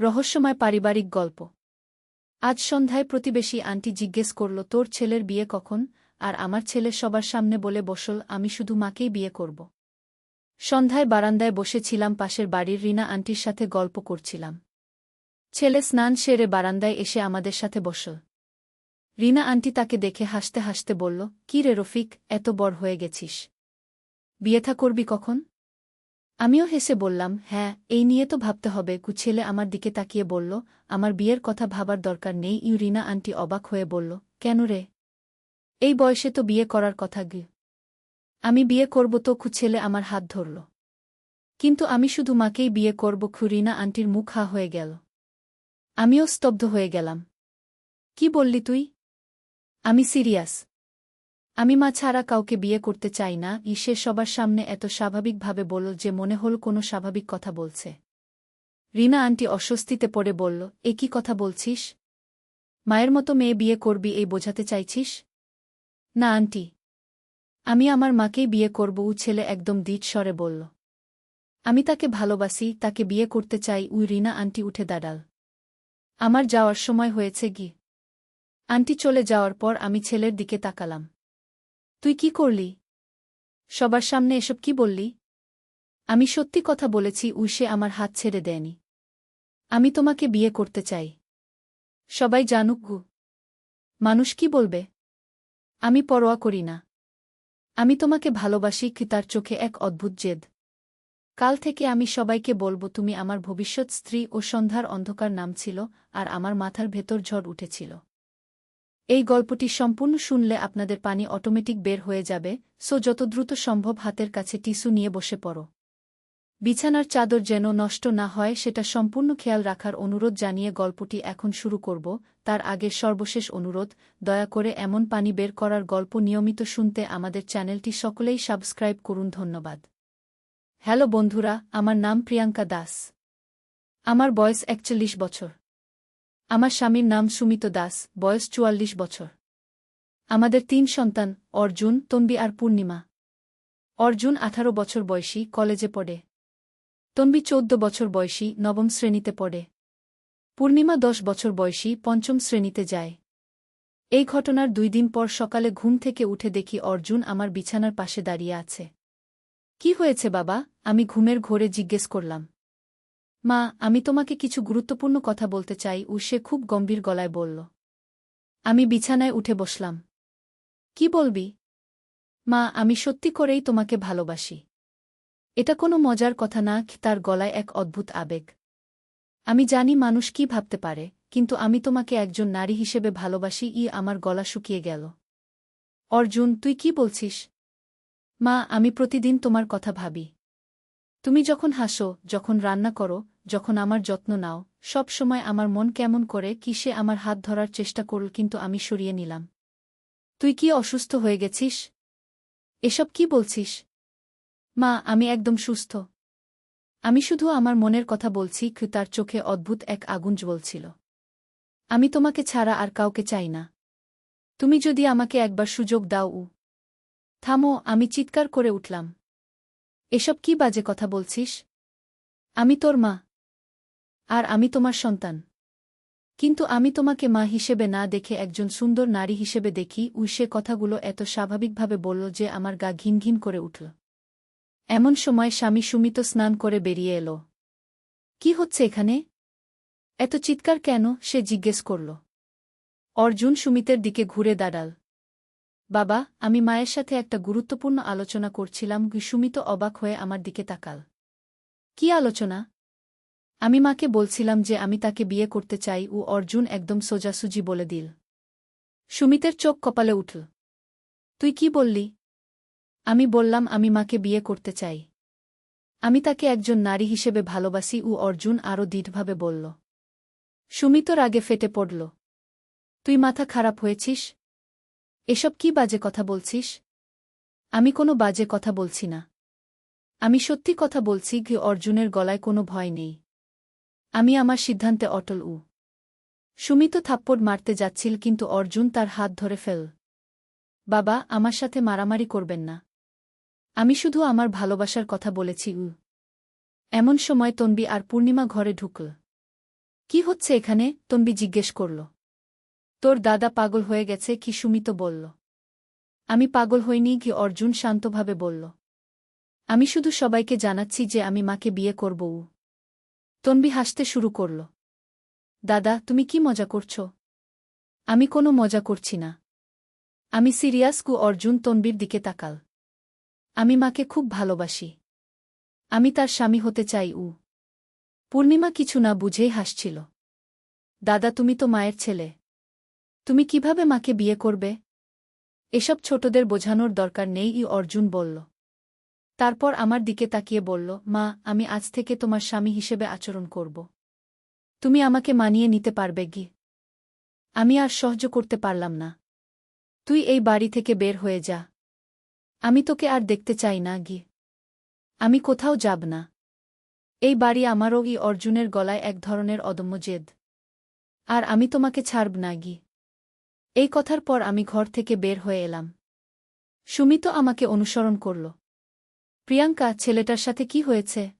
রহস্যময় পারিবারিক গল্প। আজ সন্ধ্যায় প্রতিবেশী আন্টি জিজ্ঞেস করল, তোর ছেলের বিয়ে কখন? আর আমার ছেলে সবার সামনে বলে বসল, আমি শুধু মাকেই বিয়ে করব। সন্ধ্যায় বারান্দায় বসেছিলাম, পাশের বাড়ির রিনা আন্টির সাথে গল্প করছিলাম। ছেলে স্নান সেরে বারান্দায় এসে আমাদের সাথে বসল। রিনা আন্টি তাকে দেখে হাসতে হাসতে বলল, কি রে রফিক, এত বড় হয়ে গেছিস, বিয়েথা করবি কখন? আমিও হেসে বললাম, হ্যাঁ, এই নিয়ে তো ভাবতে হবে। ছেলে আমার দিকে তাকিয়ে বলল, আমার বিয়ের কথা ভাবার দরকার নেই। রিনা আন্টি অবাক হয়ে বলল, কেন রে? এই বয়সে তো বিয়ে করার কথা। আমি বিয়ে করব তো? ছেলে আমার হাত ধরল। কিন্তু আমি শুধু মাকেই বিয়ে করব। রিনা আন্টির মুখ হা হয়ে গেল। আমিও স্তব্ধ হয়ে গেলাম। কি বললি তুই? আমি সিরিয়াস। আমি মা ছাড়া কাউকে বিয়ে করতে চাই না। সে সবার সামনে এত স্বাভাবিকভাবে বলল যে মনে হল কোনো স্বাভাবিক কথা বলছে। রিনা আন্টি অস্বস্তিতে পড়ে বলল, এ কি কথা বলছিস? মায়ের মতো মেয়ে বিয়ে করবি এই বোঝাতে চাইছিস? না আন্টি, আমি আমার মাকেই বিয়ে করব। ছেলে একদম দৃঢ় স্বরে বলল। আমি তাকে ভালোবাসি, তাকে বিয়ে করতে চাই। রিনা আন্টি উঠে দাঁড়াল। আমার যাওয়ার সময় হয়েছে। আন্টি চলে যাওয়ার পর আমি ছেলের দিকে তাকালাম। তুই কি করলি? সবার সামনে এসব কি বললি? আমি সত্যি কথা বলেছি। সে আমার হাত ছেড়ে দেয়নি। আমি তোমাকে বিয়ে করতে চাই। সবাই জানুক। মানুষ কি বলবে? আমি পরোয়া করি না। আমি তোমাকে ভালোবাসি। তার চোখে এক অদ্ভুত জেদ। কাল থেকে আমি সবাইকে বলবো তুমি আমার ভবিষ্যৎ স্ত্রী। সন্ধ্যার অন্ধকার নামছিল আর আমার মাথার ভেতর ঝড় উঠেছিল। এই গল্পটি সম্পূর্ণ শুনলে আপনাদের পানি অটোমেটিক বের হয়ে যাবে। যত দ্রুত সম্ভব হাতের কাছে টিস্যু নিয়ে বসে পড়ো। বিছানার চাদর যেন নষ্ট না হয় সেটা সম্পূর্ণ খেয়াল রাখার অনুরোধ জানিয়ে গল্পটি এখন শুরু করব। তার আগে সর্বশেষ অনুরোধ, দয়া করে এমন পানি বের করার গল্প নিয়মিত শুনতে আমাদের চ্যানেলটি সকলেই সাবস্ক্রাইব করুন। ধন্যবাদ। হ্যালো বন্ধুরা, আমার নাম প্রিয়াঙ্কা দাস। আমার বয়স ৪১ বছর। আমার স্বামীর নাম সুমিত দাস, বয়স ৪৪ বছর। আমাদের ৩ সন্তান, অর্জুন, তন্বী আর পূর্ণিমা। অর্জুন ১৮ বছর বয়সী, কলেজে পড়ে। তন্বী ১৪ বছর বয়সী, নবম শ্রেণীতে পড়ে। পূর্ণিমা ১০ বছর বয়সী, পঞ্চম শ্রেণীতে যায়। এই ঘটনার ২ দিন পর সকালে ঘুম থেকে উঠে দেখি অর্জুন আমার বিছানার পাশে দাঁড়িয়ে আছে। কি হয়েছে বাবা? আমি ঘুমের ঘোরে জিজ্ঞেস করলাম। মা, আমি তোমাকে কিছু গুরুত্বপূর্ণ কথা বলতে চাই। সে খুব গম্ভীর গলায় বলল। আমি বিছানায় উঠে বসলাম। কি বলবি? মা, আমি সত্যি করেই তোমাকে ভালোবাসি। এটা কোনো মজার কথা না। তার গলায় এক অদ্ভুত আবেগ। আমি জানি মানুষ কি ভাবতে পারে, কিন্তু আমি তোমাকে একজন নারী হিসেবে ভালোবাসি। আমার গলা শুকিয়ে গেল। অর্জুন, তুই কি বলছিস? মা, আমি প্রতিদিন তোমার কথা ভাবি। তুমি যখন হাসো, যখন রান্না করো, যখন আমার যত্ন নাও, সব সময় আমার মন কেমন করে। সে আমার হাত ধরার চেষ্টা করল, কিন্তু আমি সরিয়ে নিলাম। তুই কি অসুস্থ হয়ে গেছিস? এসব কি বলছিস? মা, আমি একদম সুস্থ। আমি শুধু আমার মনের কথা বলছি। তার চোখে অদ্ভুত এক আগুন জ্বলছিল। আমি তোমাকে ছাড়া আর কাউকে চাই না। তুমি যদি আমাকে একবার সুযোগ দাও। থামো, আমি চিৎকার করে উঠলাম। এসব কি বাজে কথা বলছিস? আমি তোর মা। আর আমি তোমার সন্তান। কিন্তু আমি তোমাকে মা হিসেবে না দেখে একজন সুন্দর নারী হিসেবে দেখি। সে কথাগুলো এত স্বাভাবিকভাবে বলল যে আমার গা ঘিন ঘিন করে উঠল। এমন সময় স্বামী সুমিত স্নান করে বেরিয়ে এলো। কি হচ্ছে এখানে? এত চিৎকার কেন? সে জিজ্ঞেস করল। অর্জুন সুমিতের দিকে ঘুরে দাঁড়াল। বাবা, আমি মায়ের সাথে একটা গুরুত্বপূর্ণ আলোচনা করছিলাম। সুমিত অবাক হয়ে আমার দিকে তাকাল। কি আলোচনা? আমি মাকে বলছিলাম যে আমি তাকে বিয়ে করতে চাই। অর্জুন একদম সোজাসুজি বলে দিল। সুমিতের চোখ কপালে উঠল। তুই কি বললি? আমি বললাম আমি মাকে বিয়ে করতে চাই। আমি তাকে একজন নারী হিসেবে ভালোবাসি। অর্জুন আরও দৃঢ়ভাবে বলল। সুমিত রাগে ফেটে পড়ল। তুই মাথা খারাপ হয়েছিস? এসব কি বাজে কথা বলছিস? আমি কোনো বাজে কথা বলছি না। আমি সত্যি কথা বলছি। অর্জুনের গলায় কোনো ভয় নেই। আমি আমার সিদ্ধান্তে অটল। সুমিত থাপ্পড় মারতে যাচ্ছিল, কিন্তু অর্জুন তার হাত ধরে ফেল। বাবা, আমার সাথে মারামারি করবেন না। আমি শুধু আমার ভালোবাসার কথা বলেছি। এমন সময় তন্বী আর পূর্ণিমা ঘরে ঢুকল। কি হচ্ছে এখানে? তন্বী জিজ্ঞেস করল। তোর দাদা পাগল হয়ে গেছে কি? সুমিত বলল। আমি পাগল হইনি কি? অর্জুন শান্তভাবে বলল। আমি শুধু সবাইকে জানাচ্ছি যে আমি মাকে বিয়ে করব। তন্বী হাসতে শুরু করল। দাদা, তুমি কি মজা করছ? আমি কোনো মজা করছি না। আমি সিরিয়াস। অর্জুন তন্বীর দিকে তাকাল। আমি মাকে খুব ভালোবাসি। আমি তার স্বামী হতে চাই। পূর্ণিমা কিছু না বুঝেই হাসছিল। দাদা, তুমি তো মায়ের ছেলে। তুমি কিভাবে মাকে বিয়ে করবে? এসব ছোটদের বোঝানোর দরকার নেই, অর্জুন বলল। তারপর আমার দিকে তাকিয়ে বলল, মা, আমি আজ থেকে তোমার স্বামী হিসেবে আচরণ করব। তুমি আমাকে মানিয়ে নিতে পারবে কি? আমি আর সহ্য করতে পারলাম না। তুই এই বাড়ি থেকে বের হয়ে যা। আমি তোকে আর দেখতে চাই না গি। আমি কোথাও যাব না। এই বাড়ি আমারও। অর্জুনের গলায় এক ধরনের অদম্য জেদ। আর আমি তোমাকে ছাড়ব না গি। এই কথার পর আমি ঘর থেকে বের হয়ে এলাম। সুমিত আমাকে অনুসরণ করল। প্রিয়াঙ্কা, ছেলেটার সাথে কি হয়েছে?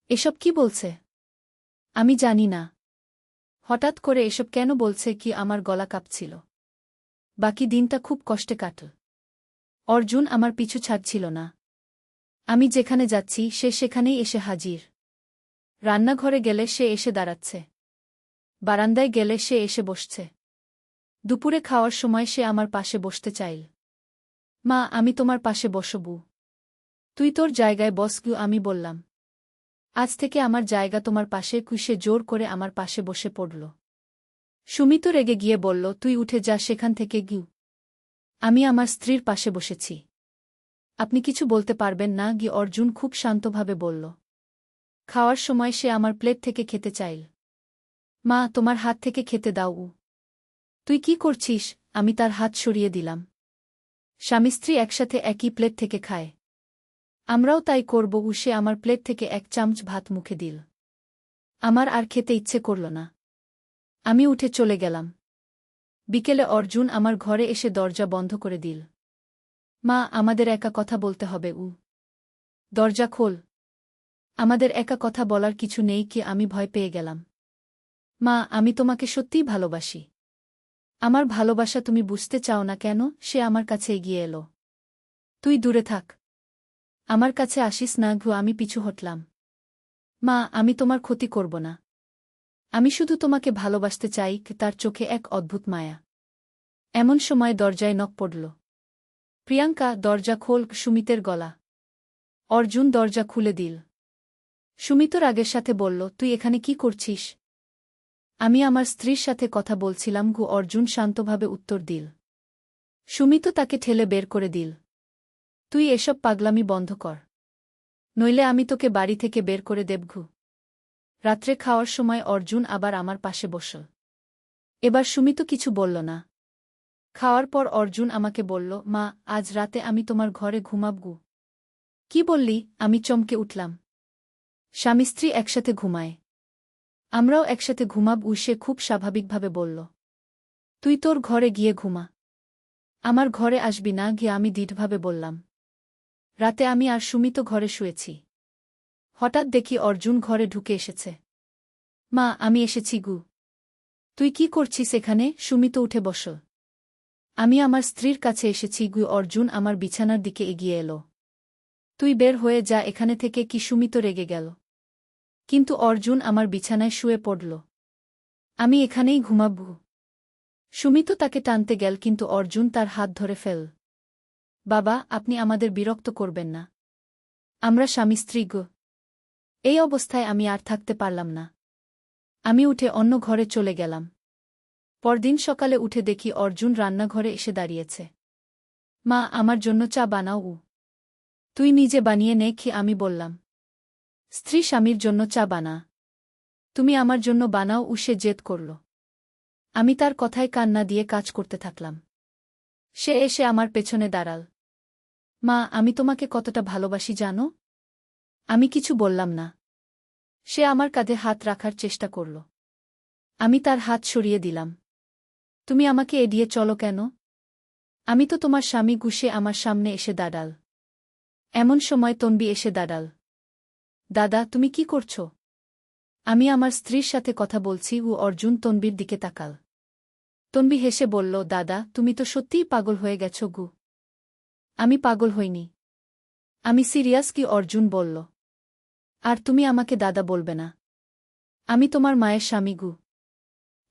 এসব কি বলছে? আমি জানি না। হঠাৎ করে এসব কেন বলছে? কি আমার গলা কাঁপছিল। বাকি দিনটা খুব কষ্টে কাটল। অর্জুন আমার পিছু ছাড়ছিল না। আমি যেখানে যাচ্ছি সে সেখানেই এসে হাজির। রান্নাঘরে গেলে সে এসে দাঁড়াচ্ছে। বারান্দায় গেলে সে এসে বসছে। দুপুরে খাওয়ার সময় সে আমার পাশে বসতে চাইল। মা, আমি তোমার পাশে বসবু। তুই তোর জায়গায় বস। আমি বললাম। আজ থেকে আমার জায়গা তোমার পাশে। সে জোর করে আমার পাশে বসে পড়ল। সুমিত রেগে গিয়ে বলল, তুই উঠে যা সেখান থেকে গিউ। আমি আমার স্ত্রীর পাশে বসেছি। আপনি কিছু বলতে পারবেন না গি? অর্জুন খুব শান্তভাবে বলল। খাওয়ার সময় সে আমার প্লেট থেকে খেতে চাইল। মা, তোমার হাত থেকে খেতে দাও। তুই কি করছিস? আমি তার হাত সরিয়ে দিলাম। স্বামী স্ত্রী একসাথে একই প্লেট থেকে খায়। আমরাও তাই করব। সে আমার প্লেট থেকে এক চামচ ভাত মুখে দিল। আমার আর খেতে ইচ্ছে করল না। আমি উঠে চলে গেলাম। বিকেলে অর্জুন আমার ঘরে এসে দরজা বন্ধ করে দিল। মা, আমাদের একা কথা বলতে হবে। দরজা খোল। আমাদের একা কথা বলার কিছু নেই কি? আমি ভয় পেয়ে গেলাম। মা, আমি তোমাকে সত্যিই ভালোবাসি। আমার ভালোবাসা তুমি বুঝতে চাও না কেন? সে আমার কাছে এগিয়ে এলো। তুই দূরে থাক। আমার কাছে আসিস না। আমি পিছু হটলাম। মা, আমি তোমার ক্ষতি করব না। আমি শুধু তোমাকে ভালোবাসতে চাই। তার চোখে এক অদ্ভুত মায়া। এমন সময় দরজায় নক পড়ল। প্রিয়াঙ্কা, দরজা খোল। সুমিতের গলা। অর্জুন দরজা খুলে দিল। সুমিত রাগের সাথে বলল, তুই এখানে কি করছিস? আমি আমার স্ত্রীর সাথে কথা বলছিলাম। অর্জুন শান্তভাবে উত্তর দিল। সুমিত তাকে ঠেলে বের করে দিল। তুই এসব পাগলামি বন্ধ কর। নইলে আমি তোকে বাড়ি থেকে বের করে দেব। রাত্রে খাওয়ার সময় অর্জুন আবার আমার পাশে বসল। এবার সুমিত কিছু বলল না। খাওয়ার পর অর্জুন আমাকে বলল, মা, আজ রাতে আমি তোমার ঘরে ঘুমাব। কি বললি? আমি চমকে উঠলাম। স্বামী স্ত্রী একসাথে ঘুমায়। আমরাও একসাথে ঘুমাব। সে খুব স্বাভাবিকভাবে বলল। তুই তোর ঘরে গিয়ে ঘুমা। আমার ঘরে আসবি না। আমি দৃঢ়ভাবে বললাম। রাতে আমি আর সুমিত ঘরে শুয়েছি। হঠাৎ দেখি অর্জুন ঘরে ঢুকে এসেছে। মা, আমি এসেছি। তুই কি করছিস এখানে? সুমিত উঠে বসল। আমি আমার স্ত্রীর কাছে এসেছি। অর্জুন আমার বিছানার দিকে এগিয়ে এলো। তুই বের হয়ে যা এখানে থেকে। কি? সুমিত রেগে গেল। কিন্তু অর্জুন আমার বিছানায় শুয়ে পড়ল। আমি এখানেই ঘুমাব। সুমিত তাকে টানতে গেল কিন্তু অর্জুন তার হাত ধরে ফেল। বাবা, আপনি আমাদের বিরক্ত করবেন না। আমরা স্বামী স্ত্রী। এই অবস্থায় আমি আর থাকতে পারলাম না। আমি উঠে অন্য ঘরে চলে গেলাম। পরদিন সকালে উঠে দেখি অর্জুন রান্নাঘরে এসে দাঁড়িয়েছে। মা, আমার জন্য চা বানাও। তুই নিজে বানিয়ে নে। কি? আমি বললাম। স্ত্রী স্বামীর জন্য চা বানা। তুমি আমার জন্য বানাও। সে জেদ করল। আমি তার কথায় কান না দিয়ে কাজ করতে থাকলাম। সে এসে আমার পেছনে দাঁড়াল। মা, আমি তোমাকে কতটা ভালোবাসি জানো? আমি কিছু বললাম না। সে আমার কাঁধে হাত রাখার চেষ্টা করল। আমি তার হাত সরিয়ে দিলাম। তুমি আমাকে এড়িয়ে চলো কেন? আমি তো তোমার স্বামী। সে আমার সামনে এসে দাঁড়াল। এমন সময় তন্বী এসে দাঁড়াল। দাদা, তুমি কি করছো? আমি আমার স্ত্রীর সাথে কথা বলছি ও অর্জুন তনবির দিকে তাকাল। তনবি হেসে বলল, দাদা, তুমি তো সত্যিই পাগল হয়ে গেছ গু। আমি পাগল হইনি। আমি সিরিয়াস কি? অর্জুন বলল। আর তুমি আমাকে দাদা বলবে না? আমি তোমার মায়ের স্বামী গু।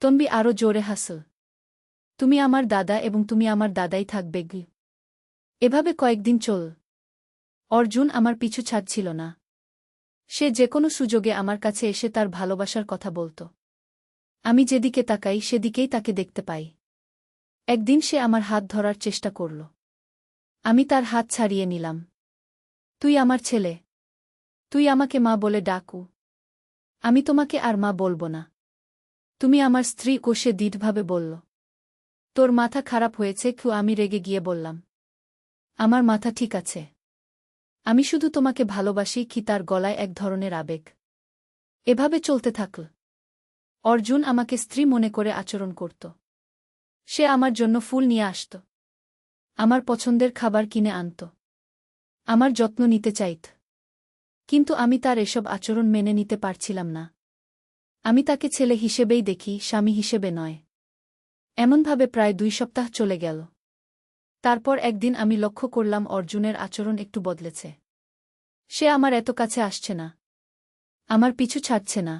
তনবি আরও জোরে হাসল। তুমি আমার দাদা এবং তুমি আমার দাদাই থাকবে গু। এভাবে কয়েকদিন চল। অর্জুন আমার পিছু ছাড়ছিল না। সে যেকোনো সুযোগে আমার কাছে এসে তার ভালোবাসার কথা বলত। আমি যেদিকে তাকাই সেদিকেই তাকে দেখতে পাই। একদিন সে আমার হাত ধরার চেষ্টা করল। আমি তার হাত ছাড়িয়ে নিলাম। তুই আমার ছেলে। তুই আমাকে মা বলে ডাকু। আমি তোমাকে আর মা বলবো না। তুমি আমার স্ত্রী। কোষে দৃঢ়ভাবে বলল। তোর মাথা খারাপ হয়েছে কি? আমি রেগে গিয়ে বললাম। আমার মাথা ঠিক আছে। আমি শুধু তোমাকে ভালোবাসি কি? তার গলায় এক ধরনের আবেগ। এভাবে চলতে থাকল। অর্জুন আমাকে স্ত্রী মনে করে আচরণ করত। সে আমার জন্য ফুল নিয়ে আসত। আমার পছন্দের খাবার কিনে আনত। আমার যত্ন নিতে চাইত। কিন্তু আমি তার এসব আচরণ মেনে নিতে পারছিলাম না। আমি তাকে ছেলে হিসেবেই দেখি, স্বামী হিসেবে নয়। এমনভাবে প্রায় 2 সপ্তাহ চলে গেল। তারপর একদিন আমি লক্ষ্য করলাম অর্জুনের আচরণ একটু বদলেছে। সে আমার এত কাছে আসছে না। আমার পিছু ছাড়ছে না।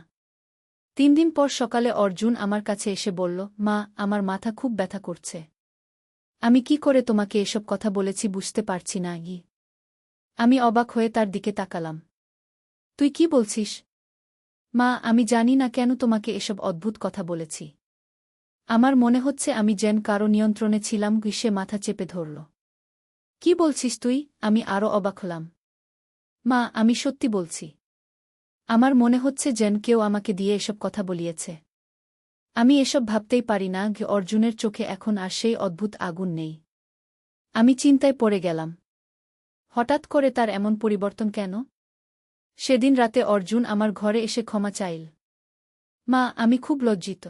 3 দিন পর সকালে অর্জুন আমার কাছে এসে বলল, মা, আমার মাথা খুব ব্যথা করছে। আমি কি করে তোমাকে এসব কথা বলেছি বুঝতে পারছি না গি। আমি অবাক হয়ে তার দিকে তাকালাম। তুই কি বলছিস? মা, আমি জানি না কেন তোমাকে এসব অদ্ভুত কথা বলেছি। আমার মনে হচ্ছে আমি যেন কারো নিয়ন্ত্রণে ছিলাম। সে মাথা চেপে ধরল। কি বলছিস তুই? আমি আরও অবাক হলাম। মা, আমি সত্যি বলছি। আমার মনে হচ্ছে যেন কেউ আমাকে দিয়ে এসব কথা বলিয়েছে। আমি এসব ভাবতেই পারি না যে অর্জুনের চোখে এখন আর সেই অদ্ভুত আগুন নেই। আমি চিন্তায় পড়ে গেলাম। হঠাৎ করে তার এমন পরিবর্তন কেন? সেদিন রাতে অর্জুন আমার ঘরে এসে ক্ষমা চাইল। মা, আমি খুব লজ্জিত।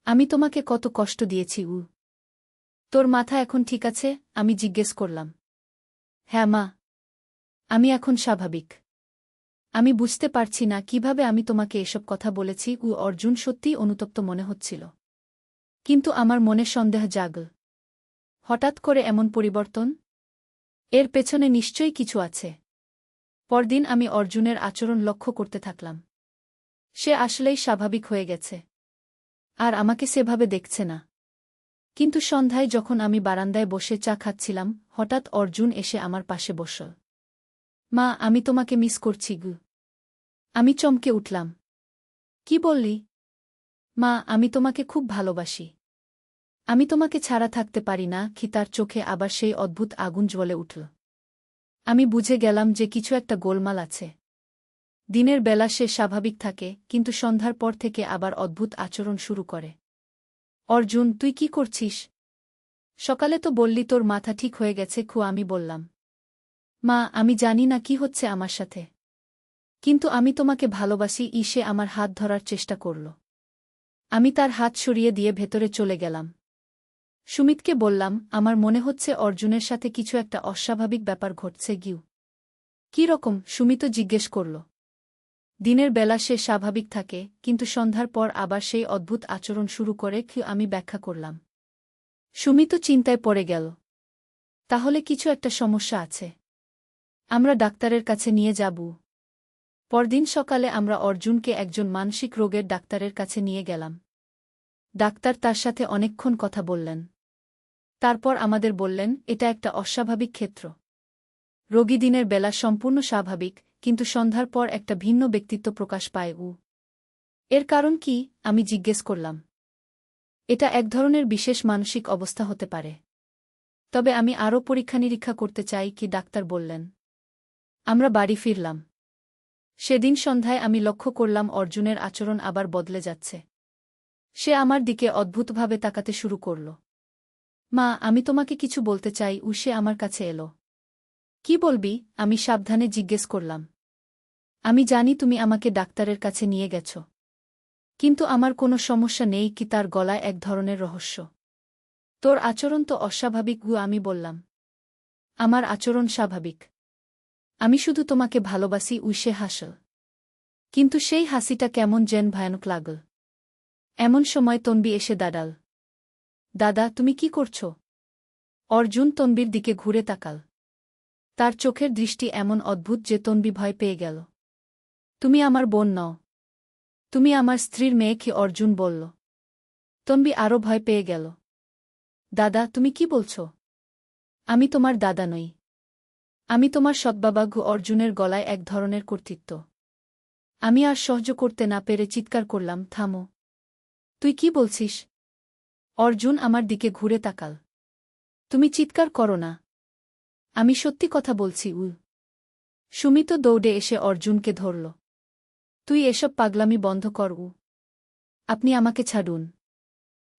আমি তোমাকে কত কষ্ট দিয়েছি। তোর মাথা এখন ঠিক আছে? আমি জিজ্ঞেস করলাম। হ্যাঁ মা, আমি এখন স্বাভাবিক। আমি বুঝতে পারছি না কিভাবে আমি তোমাকে এসব কথা বলেছি। অর্জুন সত্যিই অনুতপ্ত মনে হচ্ছিল। কিন্তু আমার মনে সন্দেহ জাগল। হঠাৎ করে এমন পরিবর্তন? এর পেছনে নিশ্চয়ই কিছু আছে। পরদিন আমি অর্জুনের আচরণ লক্ষ্য করতে থাকলাম। সে আসলেই স্বাভাবিক হয়ে গেছে। আর আমাকে সেভাবে দেখছে না। কিন্তু সন্ধ্যায় যখন আমি বারান্দায় বসে চা খাচ্ছিলাম, হঠাৎ অর্জুন এসে আমার পাশে বসল। মা, আমি তোমাকে মিস করছি গু। আমি চমকে উঠলাম। কি বললি? মা, আমি তোমাকে খুব ভালোবাসি। আমি তোমাকে ছাড়া থাকতে পারি না। কি? তার চোখে আবার সেই অদ্ভুত আগুন জ্বলে উঠল। আমি বুঝে গেলাম যে কিছু একটা গোলমাল আছে। দিনের বেলা সে স্বাভাবিক থাকে, কিন্তু সন্ধ্যার পর থেকে আবার অদ্ভুত আচরণ শুরু করে। অর্জুন, তুই কি করছিস? সকালে তো বললি তোর মাথা ঠিক হয়ে গেছে। আমি বললাম। মা, আমি জানি না কি হচ্ছে আমার সাথে। কিন্তু আমি তোমাকে ভালোবাসি। সে আমার হাত ধরার চেষ্টা করল। আমি তার হাত সরিয়ে দিয়ে ভেতরে চলে গেলাম। সুমিতকে বললাম, আমার মনে হচ্ছে অর্জুনের সাথে কিছু একটা অস্বাভাবিক ব্যাপার ঘটছে গিউ। কি রকম? সুমিতও জিজ্ঞেস করল। দিনের বেলা সে স্বাভাবিক থাকে, কিন্তু সন্ধ্যার পর আবার সেই অদ্ভুত আচরণ শুরু করে। আমি ব্যাখ্যা করলাম। সুমিতও চিন্তায় পড়ে গেল। তাহলে কিছু একটা সমস্যা আছে। আমরা ডাক্তারের কাছে নিয়ে যাব। পরদিন সকালে আমরা অর্জুনকে একজন মানসিক রোগের ডাক্তারের কাছে নিয়ে গেলাম। ডাক্তার তার সাথে অনেকক্ষণ কথা বললেন। তারপর আমাদের বললেন, এটা একটা অস্বাভাবিক ক্ষেত্র। রোগী দিনের বেলা সম্পূর্ণ স্বাভাবিক, কিন্তু সন্ধ্যার পর একটা ভিন্ন ব্যক্তিত্ব প্রকাশ পায়। এর কারণ কি? আমি জিজ্ঞেস করলাম। এটা এক ধরনের বিশেষ মানসিক অবস্থা হতে পারে। তবে আমি আরও পরীক্ষা নিরীক্ষা করতে চাই। কি? ডাক্তার বললেন। আমরা বাড়ি ফিরলাম। সেদিন সন্ধ্যায় আমি লক্ষ্য করলাম অর্জুনের আচরণ আবার বদলে যাচ্ছে। সে আমার দিকে অদ্ভুতভাবে তাকাতে শুরু করল। মা, আমি তোমাকে কিছু বলতে চাই। সে আমার কাছে এলো। কি বলবি? আমি সাবধানে জিজ্ঞেস করলাম। আমি জানি তুমি আমাকে ডাক্তারের কাছে নিয়ে গেছ। কিন্তু আমার কোনো সমস্যা নেই। কি? তার গলায় এক ধরনের রহস্য। তোর আচরণ তো অস্বাভাবিক। আমি বললাম। আমার আচরণ স্বাভাবিক। আমি শুধু তোমাকে ভালোবাসি। সে হাসল। কিন্তু সেই হাসিটা কেমন যেন ভয়ানক লাগল। এমন সময় তনবি এসে দাঁড়াল। দাদা, তুমি কি করছ? অর্জুন তনবির দিকে ঘুরে তাকাল। তার চোখের দৃষ্টি এমন অদ্ভুত যে তনবি ভয় পেয়ে গেল। তুমি আমার বোন নও। তুমি আমার স্ত্রীর মেয়ে কি? অর্জুন বলল। তনবি আরও ভয় পেয়ে গেল। দাদা, তুমি কি বলছ? আমি তোমার দাদা নই। আমি তোমার সৎবাবা। অর্জুনের গলায় এক ধরনের কর্তৃত্ব। আমি আর সহ্য করতে না পেরে চিৎকার করলাম, থামো। তুই কি বলছিস? অর্জুন আমার দিকে ঘুরে তাকাল। তুমি চিৎকার করো না। আমি সত্যি কথা বলছি। সুমিত দৌড়ে এসে অর্জুনকে ধরল। তুই এসব পাগলামি বন্ধ কর। আপনি আমাকে ছাড়ুন।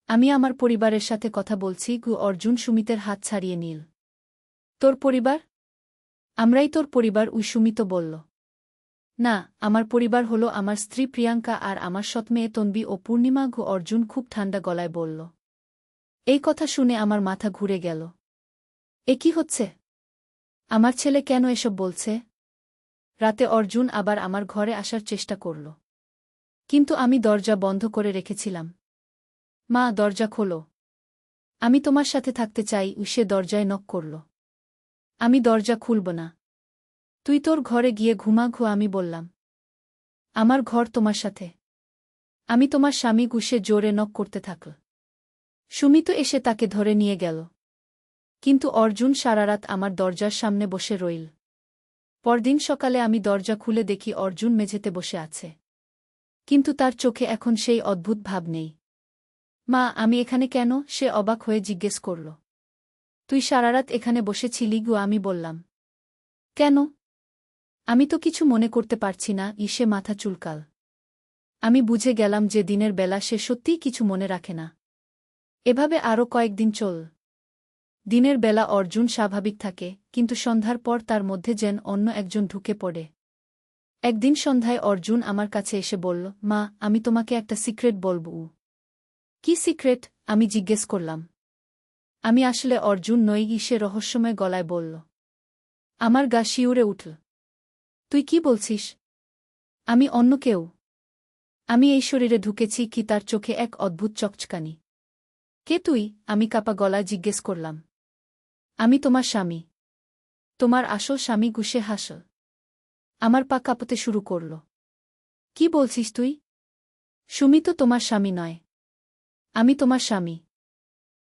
আমি আমার পরিবারের সাথে কথা বলছি। অর্জুন সুমিতের হাত ছাড়িয়ে নিল। তোর পরিবার? আমরাই তোর পরিবার, সুমিত বলল। না, আমার পরিবার হলো আমার স্ত্রী প্রিয়াঙ্কা আর আমার সৎমেয়ে তনবি ও পূর্ণিমা। অর্জুন খুব ঠান্ডা গলায় বলল। এই কথা শুনে আমার মাথা ঘুরে গেল। এ কি হচ্ছে? আমার ছেলে কেন এসব বলছে? রাতে অর্জুন আবার আমার ঘরে আসার চেষ্টা করল। কিন্তু আমি দরজা বন্ধ করে রেখেছিলাম। মা, দরজা খোলো। আমি তোমার সাথে থাকতে চাই। সে দরজায় নক করল। আমি দরজা খুলব না। তুই তোর ঘরে গিয়ে ঘুমা। আমি বললাম। আমার ঘর তোমার সাথে। আমি তোমার স্বামী। সে জোরে নক করতে থাকল। সুমিত এসে তাকে ধরে নিয়ে গেল। কিন্তু অর্জুন সারারাত আমার দরজার সামনে বসে রইল। পরদিন সকালে আমি দরজা খুলে দেখি অর্জুন মেঝেতে বসে আছে। কিন্তু তার চোখে এখন সেই অদ্ভুত ভাব নেই। মা, আমি এখানে কেন? সে অবাক হয়ে জিজ্ঞেস করল। তুই সারারাত এখানে বসেছিলি? আমি বললাম। কেন? আমি তো কিছু মনে করতে পারছি না। সে মাথা চুলকাল। আমি বুঝে গেলাম যে দিনের বেলা সে সত্যিই কিছু মনে রাখে না। এভাবে আরও কয়েকদিন চল। দিনের বেলা অর্জুন স্বাভাবিক থাকে, কিন্তু সন্ধ্যার পর তার মধ্যে যেন অন্য একজন ঢুকে পড়ে। একদিন সন্ধ্যায় অর্জুন আমার কাছে এসে বলল, মা, আমি তোমাকে একটা সিক্রেট বলব। কি সিক্রেট? আমি জিজ্ঞেস করলাম। আমি আসলে অর্জুন নই। সে রহস্যময় গলায় বলল। আমার গা শিউরে উঠল। তুই কি বলছিস? আমি অন্য কেউ। আমি এই শরীরে ঢুকেছি কি? তার চোখে এক অদ্ভুত চকচকানি। কে তুই? আমি কাপা গলায় জিজ্ঞেস করলাম। আমি তোমার স্বামী। তোমার আসল স্বামী। সে হাসল। আমার পা কাঁপতে শুরু করল। কি বলছিস তুই? সুমিত তোমার স্বামী নয়। আমি তোমার স্বামী।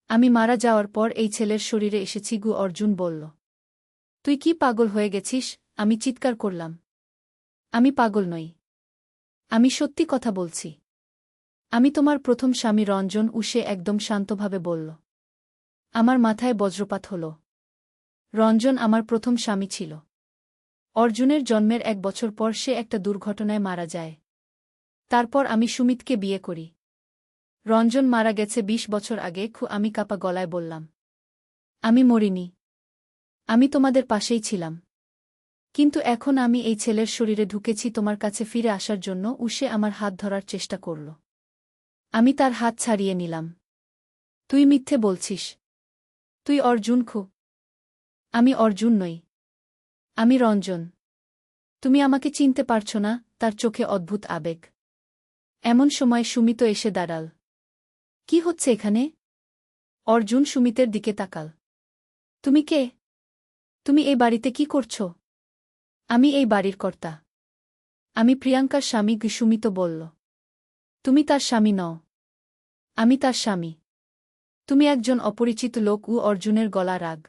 আমি মারা যাওয়ার পর এই ছেলের শরীরে এসেছি। অর্জুন বলল। তুই কি পাগল হয়ে গেছিস? আমি চিৎকার করলাম। আমি পাগল নই। আমি সত্যি কথা বলছি। আমি তোমার প্রথম স্বামী রঞ্জন। সে একদম শান্তভাবে বলল। আমার মাথায় বজ্রপাত হল। রঞ্জন আমার প্রথম স্বামী ছিল। অর্জুনের জন্মের 1 বছর পর সে একটা দুর্ঘটনায় মারা যায়। তারপর আমি সুমিতকে বিয়ে করি। রঞ্জন মারা গেছে 20 বছর আগে। আমি কাপা গলায় বললাম। আমি মরিনি। আমি তোমাদের পাশেই ছিলাম। কিন্তু এখন আমি এই ছেলের শরীরে ঢুকেছি তোমার কাছে ফিরে আসার জন্য। সে আমার হাত ধরার চেষ্টা করল। আমি তার হাত ছাড়িয়ে নিলাম। তুই মিথ্যে বলছিস। তুই অর্জুন। আমি অর্জুন নই। আমি রঞ্জন। তুমি আমাকে চিনতে পারছ না? তার চোখে অদ্ভুত আবেগ। এমন সময় সুমিত এসে দাঁড়াল। কি হচ্ছে এখানে? অর্জুন সুমিতের দিকে তাকাল। তুমি কে? তুমি এই বাড়িতে কি করছ? আমি এই বাড়ির কর্তা। আমি প্রিয়াঙ্কার স্বামী। সুমিত বলল। তুমি তার স্বামী নও। আমি তার স্বামী। তুমি একজন অপরিচিত লোক। অর্জুনের গলা রাগ।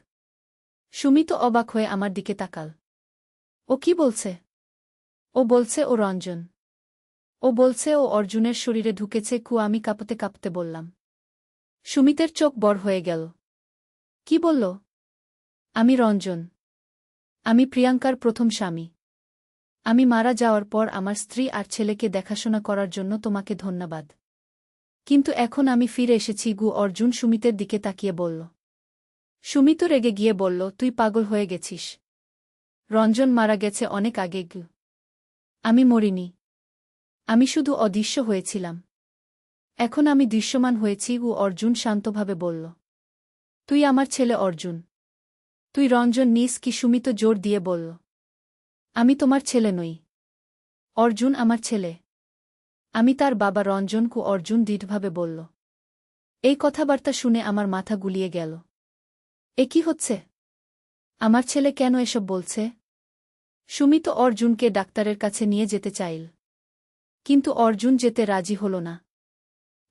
সুমিত অবাক হয়ে আমার দিকে তাকাল। ও কি বলছে? ও বলছে ও রঞ্জন। ও বলছে ও অর্জুনের শরীরে ঢুকেছে। আমি কাঁপতে কাঁপতে বললাম। সুমিতের চোখ বড় হয়ে গেল। কি বলল? আমি রঞ্জন। আমি প্রিয়াঙ্কার প্রথম স্বামী। আমি মারা যাওয়ার পর আমার স্ত্রী আর ছেলেকে দেখাশোনা করার জন্য তোমাকে ধন্যবাদ। কিন্তু এখন আমি ফিরে এসেছি। অর্জুন সুমিতের দিকে তাকিয়ে বলল। সুমিত রেগে গিয়ে বলল, তুই পাগল হয়ে গেছিস। রঞ্জন মারা গেছে অনেক আগে। আমি মরিনি। আমি শুধু অদৃশ্য হয়েছিলাম। এখন আমি দৃশ্যমান হয়েছি। অর্জুন শান্তভাবে বলল। তুই আমার ছেলে অর্জুন। তুই রঞ্জন নিস কি? সুমিত জোর দিয়ে বলল। আমি তোমার ছেলে নই। অর্জুন আমার ছেলে। আমি তার বাবা রঞ্জনকু। অর্জুন দৃঢ়ভাবে বলল। এই কথাবার্তা শুনে আমার মাথা গুলিয়ে গেল। এ কি হচ্ছে? আমার ছেলে কেন এসব বলছে? সুমি তো অর্জুনকে ডাক্তারের কাছে নিয়ে যেতে চাইল। কিন্তু অর্জুন যেতে রাজি হল না।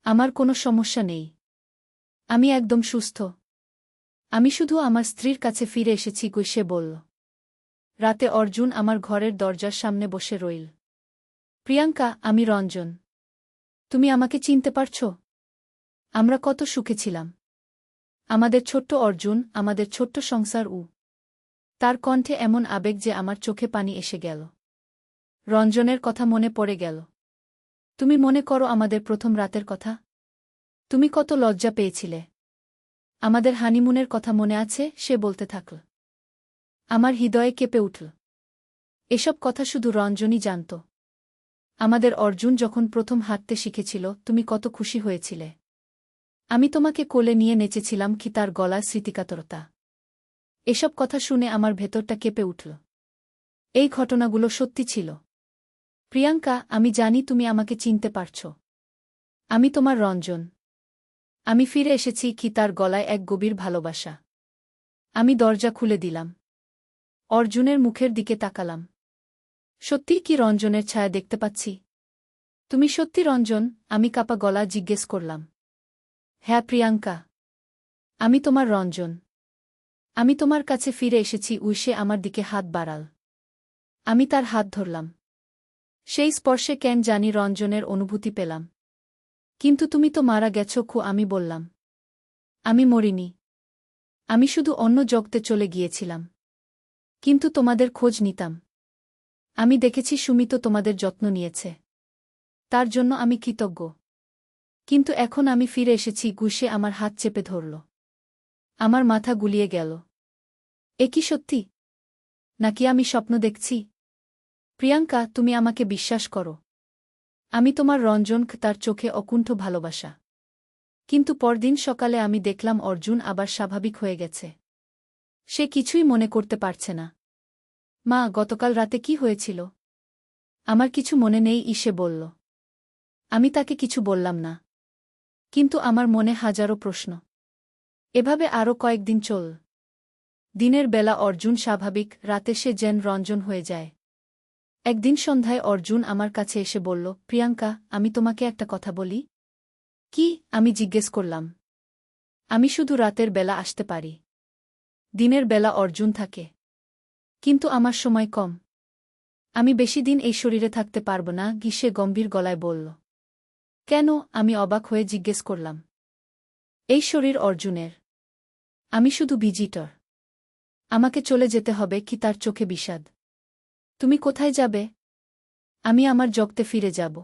আমার কোনো সমস্যা নেই। আমি একদম সুস্থ। আমি শুধু আমার স্ত্রীর কাছে ফিরে এসেছি, সে বলল। রাতে অর্জুন আমার ঘরের দরজার সামনে বসে রইল। প্রিয়াঙ্কা, আমি রঞ্জন। তুমি আমাকে চিনতে পারছ? আমরা কত সুখে ছিলাম। আমাদের ছোট্ট অর্জুন, আমাদের ছোট্ট সংসার। তার কণ্ঠে এমন আবেগ যে আমার চোখে পানি এসে গেল। রঞ্জনের কথা মনে পড়ে গেল। তুমি মনে করো আমাদের প্রথম রাতের কথা? তুমি কত লজ্জা পেয়েছিলে। আমাদের হানিমুনের কথা মনে আছে? সে বলতে থাকল। আমার হৃদয়ে কেঁপে উঠল। এসব কথা শুধু রঞ্জনই জানত। আমাদের অর্জুন যখন প্রথম হাঁটতে শিখেছিল, তুমি কত খুশি হয়েছিলে। আমি তোমাকে কোলে নিয়ে নেচেছিলাম, কি তার গলার স্মৃতিকাতরতা। এসব কথা শুনে আমার ভেতরটা কেঁপে উঠল। এই ঘটনাগুলো সত্যি ছিল। প্রিয়াঙ্কা, আমি জানি তুমি আমাকে চিনতে পারছ। আমি তোমার রঞ্জন। আমি ফিরে এসেছি, কি তার গলায় এক গভীর ভালোবাসা। আমি দরজা খুলে দিলাম। অর্জুনের মুখের দিকে তাকালাম। সত্যি কি রঞ্জনের ছায়া দেখতে পাচ্ছি? তুমি সত্যি রঞ্জন? আমি কাপা গলা জিজ্ঞেস করলাম। হ্যাঁ প্রিয়াঙ্কা, আমি তোমার রঞ্জন। আমি তোমার কাছে ফিরে এসেছি। সে আমার দিকে হাত বাড়াল। আমি তার হাত ধরলাম। সেই স্পর্শে কেন জানি রঞ্জনের অনুভূতি পেলাম। কিন্তু তুমি তো মারা গেছ। আমি বললাম। আমি মরিনি। আমি শুধু অন্য জগতে চলে গিয়েছিলাম। কিন্তু তোমাদের খোঁজ নিতাম। আমি দেখেছি সুমি তো তোমাদের যত্ন নিয়েছে। তার জন্য আমি কৃতজ্ঞ। কিন্তু এখন আমি ফিরে এসেছি। সে আমার হাত চেপে ধরল। আমার মাথা গুলিয়ে গেল। এ কি সত্যি? নাকি আমি স্বপ্ন দেখছি? প্রিয়াঙ্কা, তুমি আমাকে বিশ্বাস করো। আমি তোমার রঞ্জন। তার চোখে অকুণ্ঠ ভালোবাসা। কিন্তু পরদিন সকালে আমি দেখলাম অর্জুন আবার স্বাভাবিক হয়ে গেছে। সে কিছুই মনে করতে পারছে না। মা, গতকাল রাতে কি হয়েছিল? আমার কিছু মনে নেই, সে বলল। আমি তাকে কিছু বললাম না। কিন্তু আমার মনে হাজারো প্রশ্ন। এভাবে আরও কয়েকদিন চল। দিনের বেলা অর্জুন স্বাভাবিক, রাতে সে যেন রঞ্জন হয়ে যায়। একদিন সন্ধ্যায় অর্জুন আমার কাছে এসে বলল, প্রিয়াঙ্কা, আমি তোমাকে একটা কথা বলি। কি? আমি জিজ্ঞেস করলাম। আমি শুধু রাতের বেলা আসতে পারি। দিনের বেলা অর্জুন থাকে। কিন্তু আমার সময় কম। আমি বেশি দিন এই শরীরে থাকতে পারব না, সে গম্ভীর গলায় বলল। কেন? আমি অবাক হয়ে জিজ্ঞেস করলাম। এই শরীর অর্জুনের। আমি শুধু ভিজিটর। আমাকে চলে যেতে হবে। কি? তার চোখে বিষাদ। তুমি কোথায় যাবে? আমি আমার জগতে ফিরে যাব।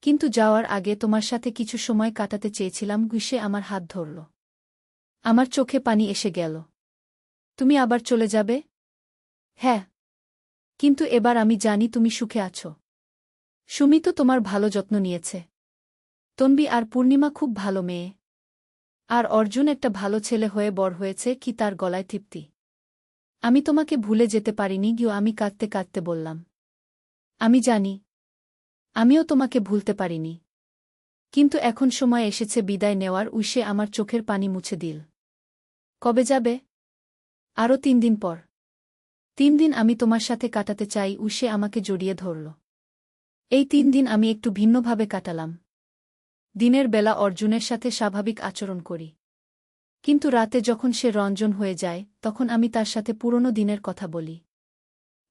কিন্তু যাওয়ার আগে তোমার সাথে কিছু সময় কাটাতে চেয়েছিলাম। সে আমার হাত ধরল। আমার চোখে পানি এসে গেল। তুমি আবার চলে যাবে? হ্যাঁ। কিন্তু এবার আমি জানি তুমি সুখে আছো। সুমি তো তোমার ভালো যত্ন নিয়েছে। তন্বী আর পূর্ণিমা খুব ভালো মেয়ে। আর অর্জুন একটা ভালো ছেলে হয়ে বড় হয়েছে। কি? তার গলায় তৃপ্তি। আমি তোমাকে ভুলে যেতে পারিনি। আমি কাঁদতে কাঁদতে বললাম। আমি জানি। আমিও তোমাকে ভুলতে পারিনি। কিন্তু এখন সময় এসেছে বিদায় নেওয়ার। সে আমার চোখের পানি মুছে দিল। কবে যাবে? আরও 3 দিন পর। 3 দিন আমি তোমার সাথে কাটাতে চাই। সে আমাকে জড়িয়ে ধরল। এই 3 দিন আমি একটু ভিন্নভাবে কাটালাম। দিনের বেলা অর্জুনের সাথে স্বাভাবিক আচরণ করি। কিন্তু রাতে যখন সে রঞ্জন হয়ে যায়, তখন আমি তার সাথে পুরনো দিনের কথা বলি।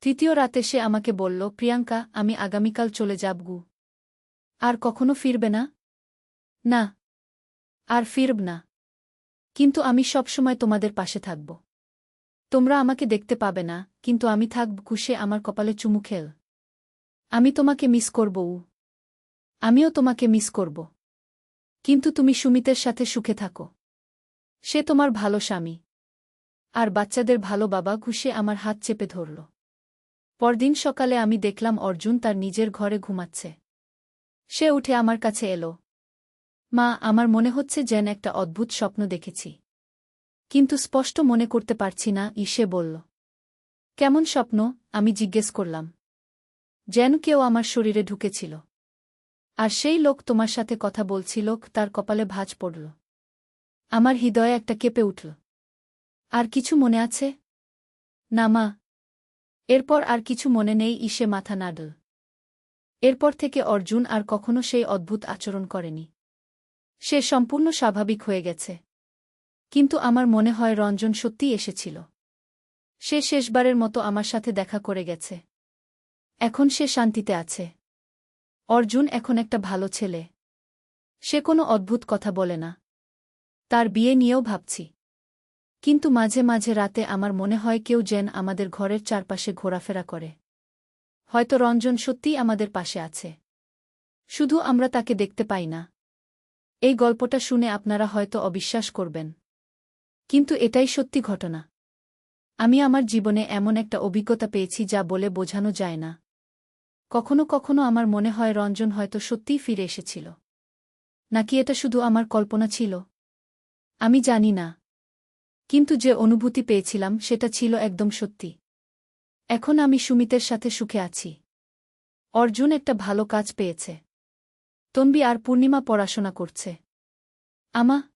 তৃতীয় রাতে সে আমাকে বলল, প্রিয়াঙ্কা, আমি আগামীকাল চলে যাব। আর কখনো ফিরবে না? না। আর ফিরব না। কিন্তু আমি সবসময় তোমাদের পাশে থাকব। তোমরা আমাকে দেখতে পাবে না, কিন্তু আমি থাকব। সে আমার কপালে চুমু খেল। আমি তোমাকে মিস করব। আমিও তোমাকে মিস করব। কিন্তু তুমি সুমিতের সাথে সুখে থাকো। সে তোমার ভালো স্বামী। আর বাচ্চাদের ভালো বাবা। সে আমার হাত চেপে ধরল। পরদিন সকালে আমি দেখলাম অর্জুন তার নিজের ঘরে ঘুমাচ্ছে। সে উঠে আমার কাছে এলো। মা, আমার মনে হচ্ছে যেন একটা অদ্ভুত স্বপ্ন দেখেছি। কিন্তু স্পষ্ট মনে করতে পারছি না। সে বলল। কেমন স্বপ্ন? আমি জিজ্ঞেস করলাম। যেন কেউ আমার শরীরে ঢুকেছিল। আর সেই লোক তোমার সাথে কথা বলছিল, তার কপালে ভাঁজ পড়ল। আমার হৃদয়ে একটা কেঁপে উঠল। আর কিছু মনে আছে? না মা। এরপর আর কিছু মনে নেই। সে মাথা নাড়ল। এরপর থেকে অর্জুন আর কখনো সেই অদ্ভুত আচরণ করেনি। সে সম্পূর্ণ স্বাভাবিক হয়ে গেছে। কিন্তু আমার মনে হয় রঞ্জন সত্যিই এসেছিল। সে শেষবারের মতো আমার সাথে দেখা করে গেছে। এখন সে শান্তিতে আছে। অর্জুন এখন একটা ভালো ছেলে। সে কোনো অদ্ভুত কথা বলে না। তার বিয়ে নিয়েও ভাবছি। কিন্তু মাঝে মাঝে রাতে আমার মনে হয় কেউ যেন আমাদের ঘরের চারপাশে ঘোরাফেরা করে। হয়তো রঞ্জন সত্যিই আমাদের পাশে আছে। শুধু আমরা তাকে দেখতে পাই না। এই গল্পটা শুনে আপনারা হয়তো অবিশ্বাস করবেন। কিন্তু এটাই সত্যি ঘটনা। আমি আমার জীবনে এমন একটা অভিজ্ঞতা পেয়েছি যা বলে বোঝানো যায় না। কখনো কখনো আমার মনে হয় রঞ্জন হয়তো সত্যিই ফিরে এসেছিল। নাকি এটা শুধু আমার কল্পনা ছিল? আমি জানি না। কিন্তু যে অনুভূতি পেয়েছিলাম সেটা ছিল একদম সত্যি। এখন আমি সুমিতের সাথে সুখে আছি। অর্জুন একটা ভালো কাজ পেয়েছে। তন্বী আর পূর্ণিমা পড়াশোনা করছে। আমা